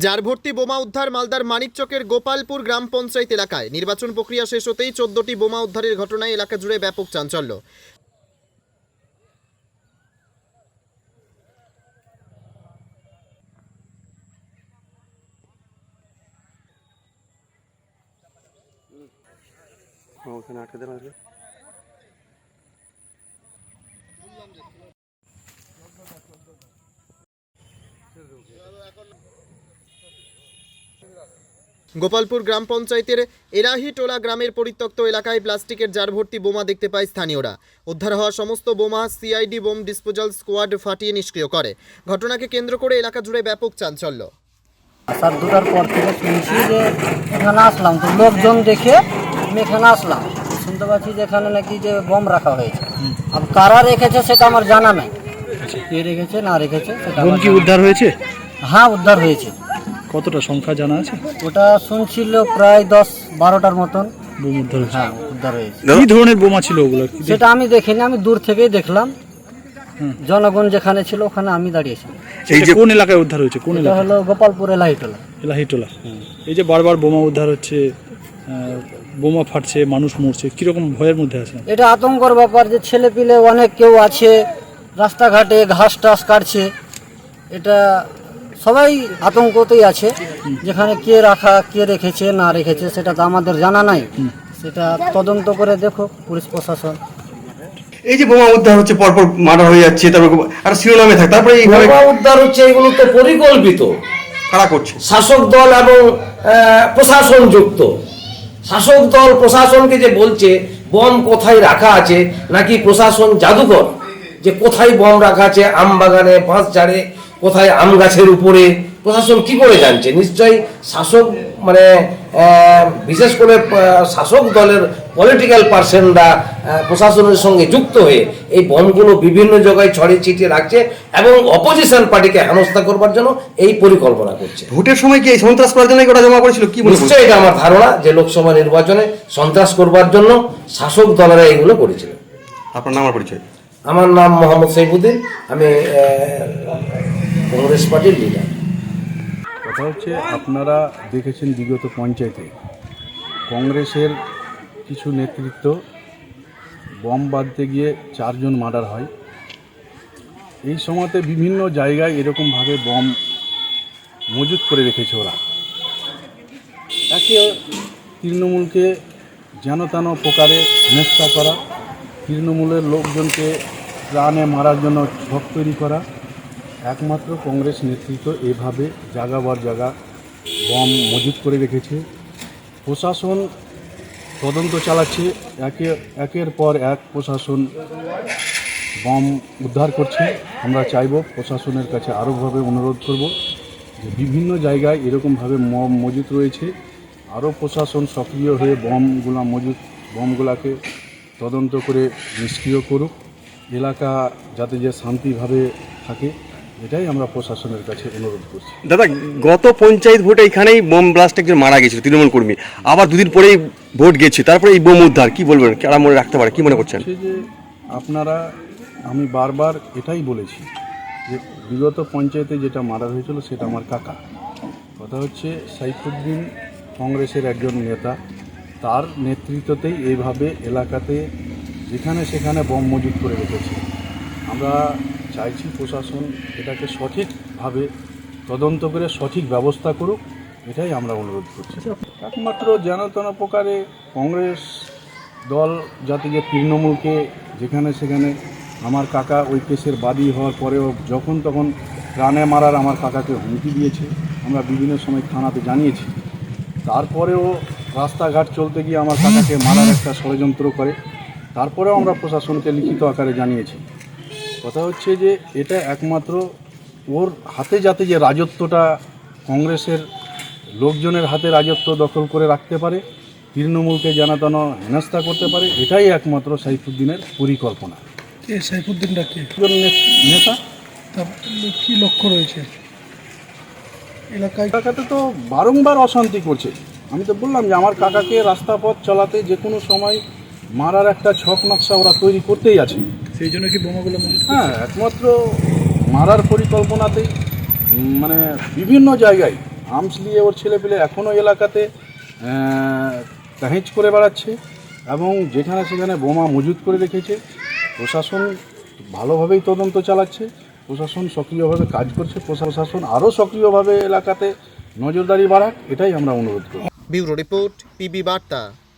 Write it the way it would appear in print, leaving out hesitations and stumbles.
যার ভর্তি বোমা উদ্ধার মালদার মানিকচকের গোপালপুর গ্রাম পঞ্চায়েত এলাকায়। নির্বাচন প্রক্রিয়া শেষ হতেই 14টি বোমা উদ্ধারের ঘটনায় এলাকা জুড়ে ব্যাপক চাঞ্চল্য। গোপালপুর গ্রাম পঞ্চায়েতের এরাহিটোলা গ্রামের পরিত্যক্ত এলাকায় প্লাস্টিকের জার ভর্তি বোমা দেখতে পায় স্থানীয়রা। উদ্ধার হওয়া সমস্ত বোমা সিআইডি বোম ডিসপোজাল স্কোয়াড ফাটিয়ে নিষ্ক্রিয় করে। ঘটনাকে কেন্দ্র করে এলাকা জুড়ে ব্যাপক চাঞ্চল্য। সাত দুটার পর থেকে শুনছি যে এখানে আসলাম, তো লোকজন দেখে আমি এখানে আসলাম, শুনতে পাচ্ছি যে এখানে নাকি যে বোম রাখা হয়েছে। আর কারা রেখেছে সেটা আমার জানা নাই, কে রেখেছে না রেখেছে সেটা। বোম কি উদ্ধার হয়েছে? হ্যাঁ, উদ্ধার হয়েছে। কতটা সংখ্যা জানা আছে? ওটা শুনছিল প্রায় 10-12টার মতন বোম উদ্ধার হয়েছে। হ্যাঁ, উদ্ধার হয়েছে। কি ধরনের বোমা ছিল ওগুলো? সেটা আমি দেখিনি, আমি দূর থেকেই দেখলাম। জনগণ যেখানে ছিল ওখানে আমি দাঁড়িয়েছিলাম। এই যে কোন এলাকায় উদ্ধার হয়েছে? কোন এটা এলাকা? হলো গোপালপুর এলাহিটোলা। এলাহিটোলা। এই যে বারবার বোমা উদ্ধার হচ্ছে, বোমা ফাটছে, মানুষ মরছে, কিরকম ভয়ের মধ্যে আছে? এটা আতঙ্কর ব্যাপার যে ছেলে পিলে অনেক কেউ আছে রাস্তাঘাটে ঘাস টাস কাটছে, এটা সবাই আতঙ্কতেই আছে। যেখানে কে রাখা, কে রেখেছে না রেখেছে সেটা তো আমাদের জানা নাই, সেটা তদন্ত করে দেখো পুলিশ প্রশাসন। এই যে বোমা উদ্ধার হচ্ছে, পরপর মার্ডার হয়ে যাচ্ছে, তারপর আর শিরোনামে থাকে, তারপরে এইভাবে বোমা উদ্ধার হচ্ছে, এগুলো তো পরিকল্পিত। কারা করছে? শাসক দল এবং প্রশাসন যুক্ত। শাসক দল প্রশাসনকে যে বলছে বম কোথায় রাখা আছে, নাকি প্রশাসন জাদুকর যে কোথায় বম রাখা আছে, আম বাগানে, বাঁশ ঝাড়ে, কোথায় আম গাছের উপরে, প্রশাসন কি করে জানছে? নিশ্চয়ই শাসক মানে বিশেষ করে শাসক দলের পলিটিক্যাল পার্সনরা প্রশাসনের সঙ্গে যুক্ত হয়ে এই বমগুলো বিভিন্ন জায়গায় ছড়িয়ে ছিটিয়ে রাখছে এবং অপোজিশন পার্টিকে হেনস্থা করবার জন্য এই পরিকল্পনা করছে। ভোটের সময় কি এই সন্ত্রাস করার জন্য ওটা জমা করেছিল? কি নিশ্চয়ই এটা আমার ধারণা যে লোকসভা নির্বাচনে সন্ত্রাস করবার জন্য শাসক দলেরা এগুলো করেছিল। আপনার নাম আর পরিচয়? আমার নাম মোহাম্মদ সৈফুদ্দিন, আমি কংগ্রেস পার্টির লিডার। কথা হচ্ছে, আপনারা দেখেছেন বিগত পঞ্চায়েতে কংগ্রেসের কিছু নেতৃত্ব বম বাঁধতে গিয়ে 4 জন মার্ডার হয়। এই সময়তে বিভিন্ন জায়গায় এরকমভাবে বম মজুত করে রেখেছে ওরা। একে তৃণমূলকে যেন তেন প্রকারে হেনস্থা করা, তৃণমূলের লোকজনকে প্রাণে মারার জন্য ছক তৈরি করা। একমাত্র কংগ্রেস নেতৃত্ব এভাবে জায়গাবার জায়গা বম মজুত করে রেখেছে। প্রশাসন তদন্ত চালাচ্ছে, একের পর এক প্রশাসন বম উদ্ধার করছে। আমরা চাইব, প্রশাসনের কাছে আরোভাবে অনুরোধ করব যে বিভিন্ন জায়গায় এরকমভাবে মজুত রয়েছে, আরও প্রশাসন সক্রিয় হয়ে বমগুলাকে তদন্ত করে নিষ্ক্রিয় করুক, এলাকা যাতে যে শান্তিভাবে থাকে, এটাই আমরা প্রশাসনের কাছে অনুরোধ করছি। দাদা, গত পঞ্চায়েত ভোটে এখানেই বোম ব্লাস্ট একজন মারা গেছিল, তৃণমূল কর্মী। আবার দুদিন পরেই ভোট গেছে, তারপরে এই বোম উদ্ধার, কি বলবেন? কারা মনে রাখতে পারে, কি মনে করছেন? যে আপনারা, আমি বারবার এটাই বলেছি যে বিগত পঞ্চায়েতে যেটা মার্ডার হয়েছিল সেটা আমার কাকা। কথা হচ্ছে, সাইফুদ্দিন কংগ্রেসের একজন নেতা, তার নেতৃত্বতেই এইভাবে এলাকাতে যেখানে সেখানে বম মজুত করে রেখেছে। আমরা চাইছি প্রশাসন এটাকে সঠিকভাবে তদন্ত করে সঠিক ব্যবস্থা করুক, এটাই আমরা অনুরোধ করছি। একমাত্র যেন তেন প্রকারে কংগ্রেস দল যাতে যে তৃণমূলকে যেখানে সেখানে, আমার কাকা ওই কেসের বাদী হওয়ার পরেও যখন তখন প্রাণে মারার আমার কাকাকে হুমকি দিয়েছে। আমরা বিভিন্ন সময় থানাতে জানিয়েছি, তারপরেও রাস্তাঘাট চলতে গিয়ে আমার কাকাকে মারার একটা ষড়যন্ত্র করে, তারপরেও আমরা প্রশাসনকে লিখিত আকারে জানিয়েছি। কথা হচ্ছে যে এটা একমাত্র ওর হাতে যাতে যে রাজত্বটা, কংগ্রেসের লোকজনের হাতে রাজত্ব দখল করে রাখতে পারে, তৃণমূলকে জানাতান হেনস্থা করতে পারে, এটাই একমাত্র সাইফুদ্দিনের পরিকল্পনা। সাইফুদ্দিনটা কি নেতা, তার কি লক্ষ্য রয়েছে? এলাকাতে তো বারংবার অশান্তি করছে। আমি তো বললাম যে আমার কাকাকে রাস্তা পথ চলাতে যে কোনো সময় মারার একটা ছক নকশা ওরা তৈরি করতেই আছে। সেই জন্য কি বোমাগুলো? হ্যাঁ, একমাত্র মারার পরিকল্পনাতেই মানে বিভিন্ন জায়গায় আর্মস নিয়ে ওর ছেলেপিলে এখনও এলাকাতে কাহিঁচ করে বেড়াচ্ছে এবং যেখানে সেখানে বোমা মজুত করে রেখেছে। প্রশাসন ভালোভাবেই তদন্ত চালাচ্ছে, প্রশাসন সক্রিয়ভাবে কাজ করছে, প্রশাসন আরও সক্রিয়ভাবে এলাকাতে নজরদারি বাড়াক, এটাই আমরা অনুরোধ করি। ব্যুরো রিপোর্ট, পিবি বার্তা।